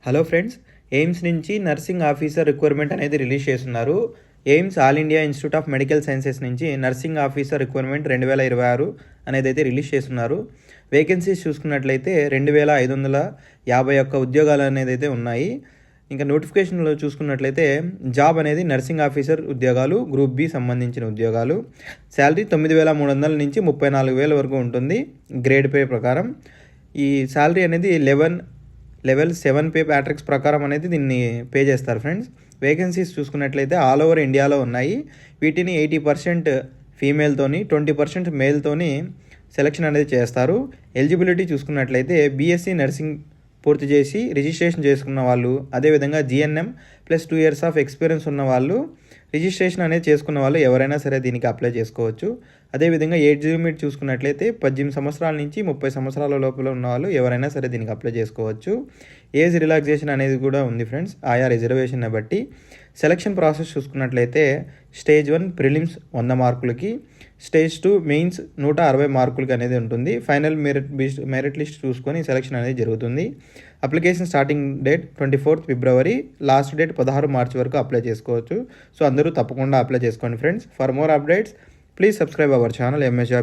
Hello friends, AIIMS నుంచి nursing officer requirement అనేది release చేస్తున్నారు. AIIMS all India institute of medical sciences నుంచి nursing officer requirement 2026 అనేది అయితే రిలీజ్ చేస్తున్నారు. వేకెన్సీస్ చూసుకున్నట్లయితే 2551 ఉద్యోగాలు అనేది అయితే ఉన్నాయి. ఇంకా నోటిఫికేషన్లో చూసుకున్నట్లయితే జాబ్ అనేది నర్సింగ్ ఆఫీసర్ ఉద్యోగాలు గ్రూప్ బి సంబంధించిన ఉద్యోగాలు. శాలరీ 9300 నుంచి 34,000 వరకు ఉంటుంది గ్రేడ్ పే ప్రకారం. ఈ శాలరీ అనేది లెవెల్ 7 పే ప్యాట్రిక్స్ ప్రకారం అనేది దీన్ని పే చేస్తారు ఫ్రెండ్స్. వేకెన్సీస్ చూసుకున్నట్లయితే ఆల్ ఓవర్ ఇండియాలో ఉన్నాయి. వీటిని 80% ఫీమేల్తోని 20% మేల్తోని సెలక్షన్ అనేది చేస్తారు. ఎలిజిబిలిటీ చూసుకున్నట్లయితే బీఎస్సీ నర్సింగ్ పూర్తి చేసి రిజిస్ట్రేషన్ చేసుకున్న వాళ్ళు, అదేవిధంగా GNM plus 2 years of experience ఉన్న వాళ్ళు, రిజిస్ట్రేషన్ అనేది చేసుకున్న వాళ్ళు ఎవరైనా సరే దీనికి అప్లై చేసుకోవచ్చు. అదేవిధంగా ఏజ్ లిమిట్ చూసుకున్నట్లయితే 18 సంవత్సరాల నుంచి 30 సంవత్సరాల లోపల ఉన్న వాళ్ళు ఎవరైనా సరే దీనికి అప్లై చేసుకోవచ్చు. ఏజ్ రిలాక్సేషన్ అనేది కూడా ఉంది ఫ్రెండ్స్, ఆయా రిజర్వేషన్ బట్టి. సెలక్షన్ ప్రాసెస్ చూసుకున్నట్లయితే స్టేజ్ 1 ప్రిలిమ్స్ 100 మార్కులకి, స్టేజ్ 2 మెయిన్స్ 160 మార్కులకి అనేది ఉంటుంది. ఫైనల్ మెరిట్ లిస్ట్ చూసుకొని సెలక్షన్ అనేది జరుగుతుంది. అప్లికేషన్ స్టార్టింగ్ డేట్ 24 ఫిబ్రవరి, లాస్ట్ డేట్ 16 మార్చి వరకు అప్లై చేసుకోవచ్చు. సో అందరూ తప్పకుండా అప్లై చేసుకోండి friends. For more updates please subscribe our channel MS job.